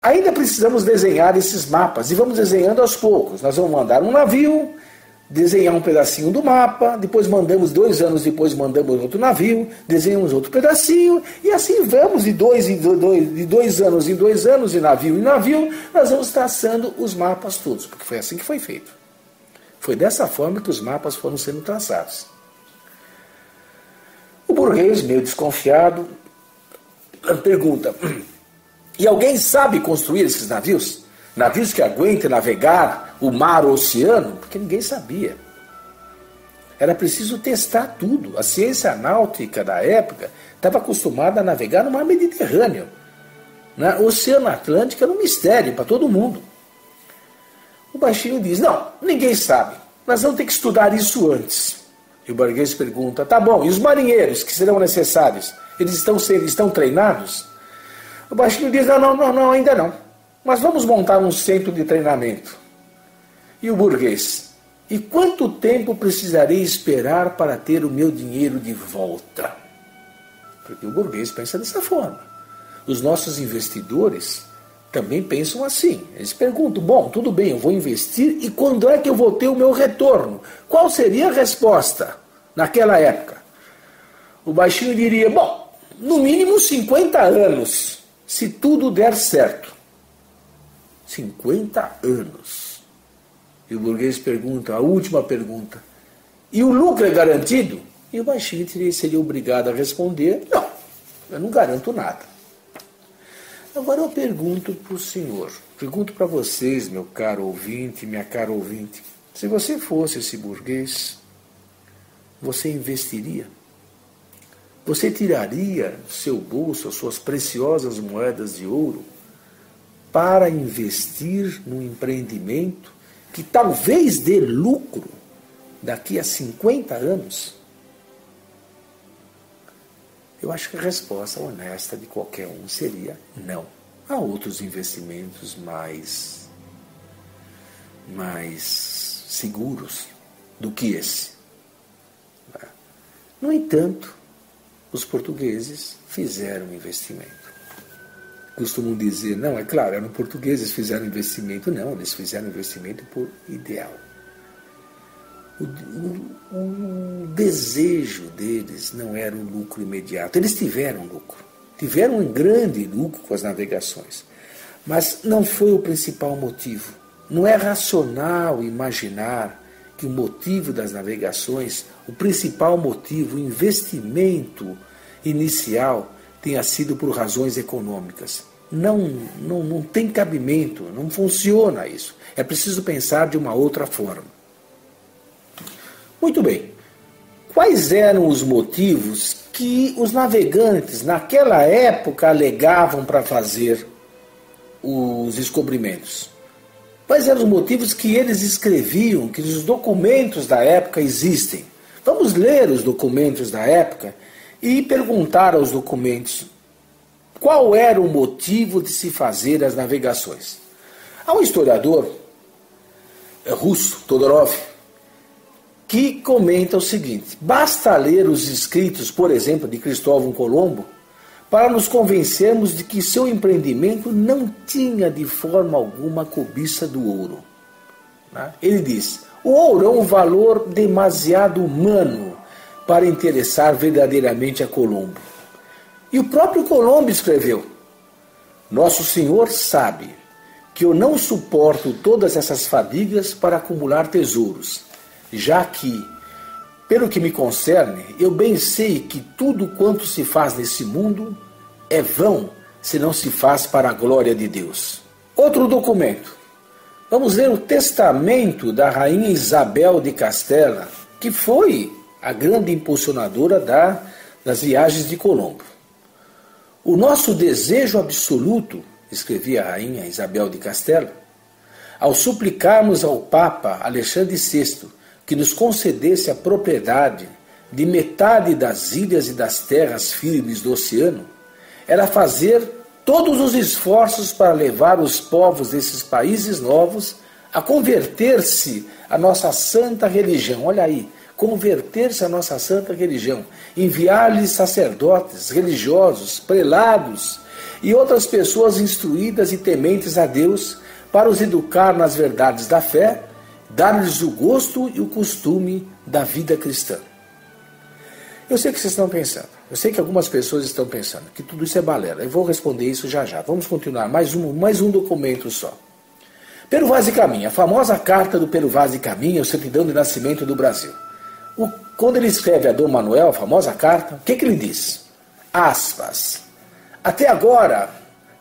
Ainda precisamos desenhar esses mapas e vamos desenhando aos poucos. Nós vamos mandar um navio, desenhar um pedacinho do mapa, depois mandamos 2 anos depois mandamos outro navio, desenhamos outro pedacinho e assim vamos de 2 anos em 2 anos, de navio em navio, nós vamos traçando os mapas todos, porque foi assim que foi feito. Foi dessa forma que os mapas foram sendo traçados. O burguês, meio desconfiado, pergunta: e alguém sabe construir esses navios? Navios que aguentem navegar o mar ou o oceano? Porque ninguém sabia. Era preciso testar tudo. A ciência náutica da época estava acostumada a navegar no mar Mediterrâneo. O Oceano Atlântico era um mistério para todo mundo. O baixinho diz: não, ninguém sabe. Nós vamos ter que estudar isso antes. E o burguês pergunta: tá bom, e os marinheiros que serão necessários? Eles estão treinados? O baixinho diz: não, ainda não. Mas vamos montar um centro de treinamento. E o burguês: e quanto tempo precisarei esperar para ter o meu dinheiro de volta? Porque o burguês pensa dessa forma. Os nossos investidores também pensam assim. Eles perguntam: bom, tudo bem, eu vou investir, e quando é que eu vou ter o meu retorno? Qual seria a resposta naquela época? O baixinho diria: bom, no mínimo 50 anos, se tudo der certo. 50 anos. E o burguês pergunta, a última pergunta: e o lucro é garantido? E o baixinho seria obrigado a responder: não, eu não garanto nada. Agora eu pergunto para o senhor, pergunto para vocês, meu caro ouvinte, minha cara ouvinte: se você fosse esse burguês, você investiria? Você tiraria do seu bolso as suas preciosas moedas de ouro para investir num empreendimento que talvez dê lucro daqui a 50 anos? Eu acho que a resposta honesta de qualquer um seria não. Há outros investimentos mais seguros do que esse. No entanto, os portugueses fizeram investimento. Costumam dizer: não, é claro, eram portugueses que fizeram investimento. Não, eles fizeram investimento por ideal. O desejo deles não era o lucro imediato. Eles tiveram lucro. Tiveram um grande lucro com as navegações. Mas não foi o principal motivo. Não é racional imaginar que o motivo das navegações, o principal motivo, o investimento inicial, tenha sido por razões econômicas. Não tem cabimento, não funciona isso. É preciso pensar de uma outra forma. Muito bem. Quais eram os motivos que os navegantes naquela época alegavam para fazer os descobrimentos? Quais eram os motivos que eles escreviam, que os documentos da época existem? Vamos ler os documentos da época e perguntar aos documentos qual era o motivo de se fazer as navegações. Há um historiador russo, Todorov, que comenta o seguinte: basta ler os escritos, por exemplo, de Cristóvão Colombo, para nos convencermos de que seu empreendimento não tinha de forma alguma cobiça do ouro. Ele diz: o ouro é um valor demasiado humano para interessar verdadeiramente a Colombo. E o próprio Colombo escreveu: Nosso Senhor sabe que eu não suporto todas essas fadigas para acumular tesouros, já que, pelo que me concerne, eu bem sei que tudo quanto se faz nesse mundo é vão se não se faz para a glória de Deus. Outro documento. Vamos ler o testamento da rainha Isabel de Castela, que foi a grande impulsionadora das viagens de Colombo. O nosso desejo absoluto, escrevia a rainha Isabel de Castela, ao suplicarmos ao Papa Alexandre VI que nos concedesse a propriedade de metade das ilhas e das terras firmes do oceano, era fazer todos os esforços para levar os povos desses países novos a converter-se à nossa santa religião. Olha aí, converter-se à nossa santa religião. Enviar-lhes sacerdotes, religiosos, prelados e outras pessoas instruídas e tementes a Deus para os educar nas verdades da fé, dar-lhes o gosto e o costume da vida cristã. Eu sei que vocês estão pensando, eu sei que algumas pessoas estão pensando que tudo isso é balela. Eu vou responder isso já já. Vamos continuar, mais um documento só. Pero Vaz e Caminha, a famosa carta do Pero Vaz e Caminha, o certidão de nascimento do Brasil. Quando ele escreve a Dom Manuel, a famosa carta, o que ele diz? Aspas. Até agora,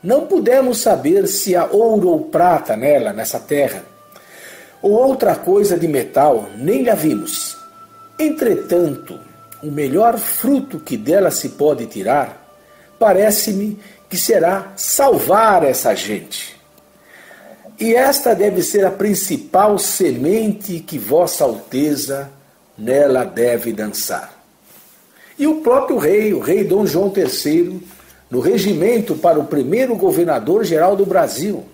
não pudemos saber se há ouro ou prata nessa terra, ou outra coisa de metal, nem a vimos. Entretanto, o melhor fruto que dela se pode tirar, parece-me que será salvar essa gente. E esta deve ser a principal semente que Vossa Alteza nela deve dançar. E o próprio rei, o rei Dom João III, no regimento para o primeiro governador-geral do Brasil,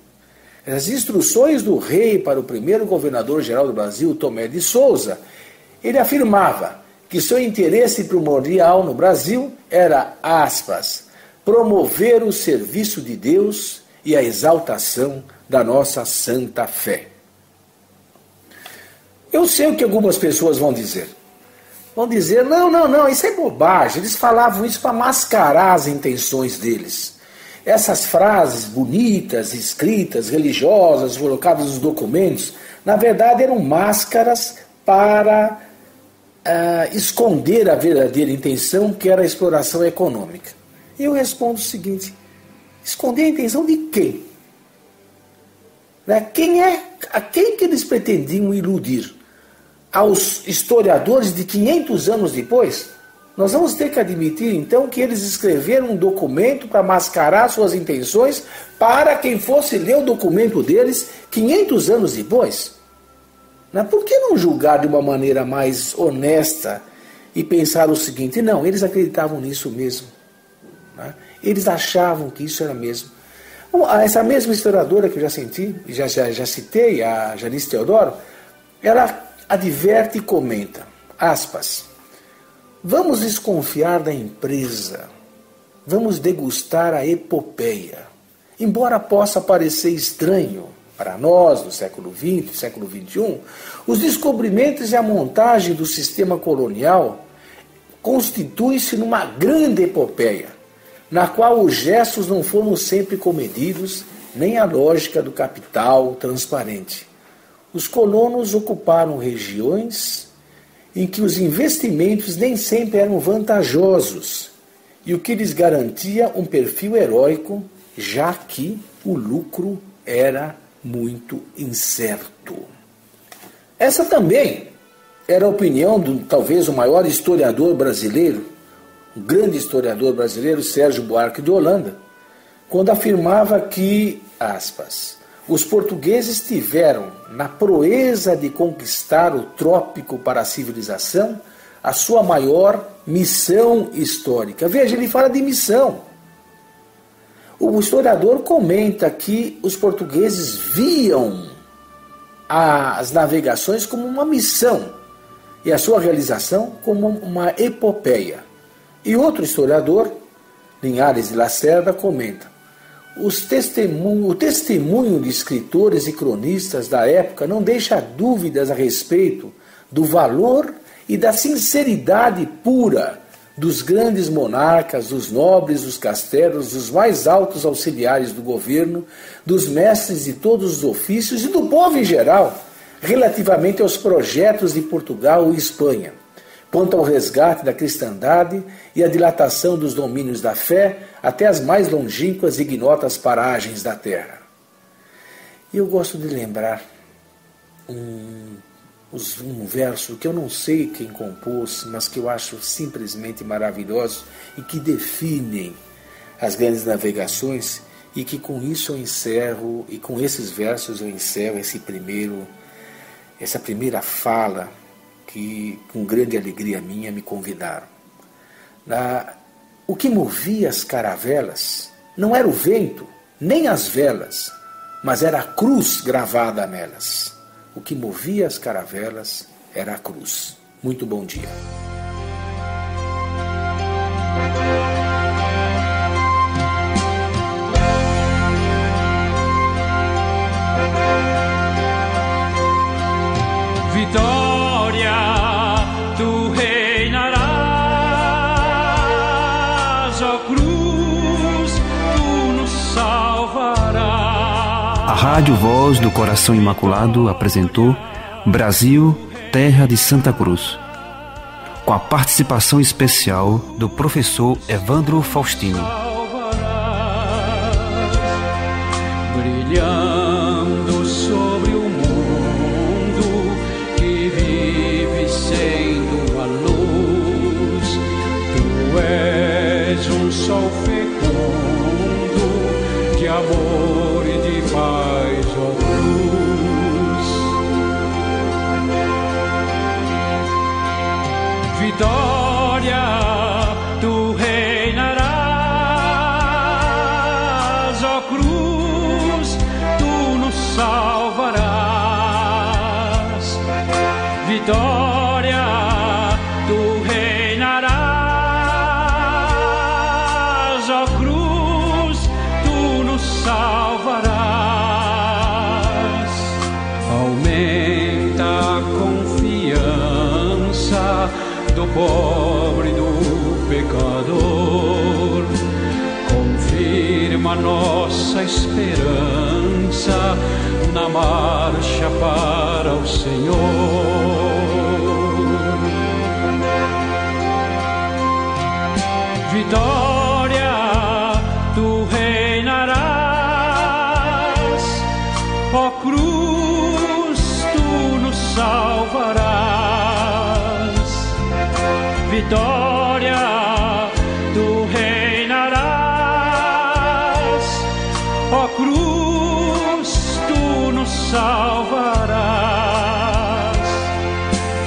as instruções do rei para o primeiro governador-geral do Brasil, Tomé de Souza, ele afirmava que seu interesse primordial no Brasil era, aspas, promover o serviço de Deus e a exaltação da nossa santa fé. Eu sei o que algumas pessoas vão dizer. Vão dizer, não, isso é bobagem. Eles falavam isso para mascarar as intenções deles. Essas frases bonitas, escritas, religiosas, colocadas nos documentos, na verdade eram máscaras para esconder a verdadeira intenção, que era a exploração econômica. E eu respondo o seguinte, esconder a intenção de quem? A quem que eles pretendiam iludir? Aos historiadores de 500 anos depois? Nós vamos ter que admitir, então, que eles escreveram um documento para mascarar suas intenções para quem fosse ler o documento deles 500 anos depois? Por que não julgar de uma maneira mais honesta e pensar o seguinte, não, eles acreditavam nisso mesmo. Eles achavam que isso era mesmo. Essa mesma historiadora que eu já citei, a Janice Teodoro, ela adverte e comenta, aspas, vamos desconfiar da empresa, vamos degustar a epopeia. Embora possa parecer estranho para nós, do século XX, século XXI, os descobrimentos e a montagem do sistema colonial constituem-se numa grande epopeia, na qual os gestos não foram sempre comedidos, nem a lógica do capital transparente. Os colonos ocuparam regiões em que os investimentos nem sempre eram vantajosos, e o que lhes garantia um perfil heróico, já que o lucro era muito incerto. Essa também era a opinião do talvez o maior historiador brasileiro, o grande historiador brasileiro, Sérgio Buarque de Holanda, quando afirmava que, aspas, os portugueses tiveram, na proeza de conquistar o trópico para a civilização, a sua maior missão histórica. Veja, ele fala de missão. O historiador comenta que os portugueses viam as navegações como uma missão e a sua realização como uma epopeia. E outro historiador, Linhares de Lacerda, comenta: o testemunho de escritores e cronistas da época não deixa dúvidas a respeito do valor e da sinceridade pura dos grandes monarcas, dos nobres dos castelos, dos mais altos auxiliares do governo, dos mestres de todos os ofícios e do povo em geral, relativamente aos projetos de Portugal e Espanha, quanto ao resgate da cristandade e a dilatação dos domínios da fé até as mais longínquas e ignotas paragens da terra. E eu gosto de lembrar um verso que eu não sei quem compôs, mas que eu acho simplesmente maravilhoso e que definem as grandes navegações, e que com isso eu encerro, e com esses versos eu encerro essa primeira fala que com grande alegria minha me convidaram. O que movia as caravelas não era o vento, nem as velas, mas era a cruz gravada nelas. O que movia as caravelas era a cruz. Muito bom dia. A Rádio Voz do Coração Imaculado apresentou Brasil, Terra de Santa Cruz, com a participação especial do professor Evandro Faustino. Brilhando sobre o mundo que vive sendo a luz, tu és um sol fecundo de amor e de paz, ó cruz. Vitória, tu reinarás, ó cruz, tu nos salvarás. Vitória, tu reinarás, ó cruz, tu nos salvarás. Aumenta a confiança do pobre, do pecador, confirma nossa esperança na marcha para o Senhor. Vitória, tu reinarás, ó cruz, tu nos salvarás. Vitória, tu reinarás, ó cruz, tu nos salvarás.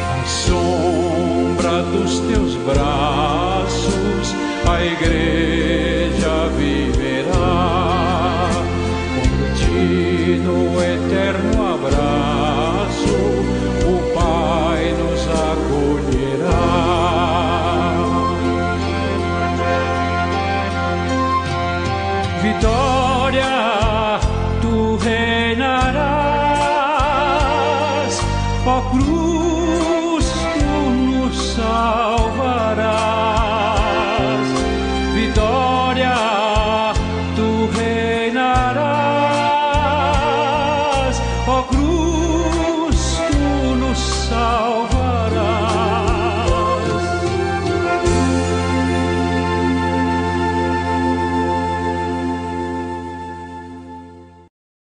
À sombra dos teus braços a igreja viverá, por ti no eterno abraço o Pai nos acolherá. Vitória, tu reinarás, ó cruz.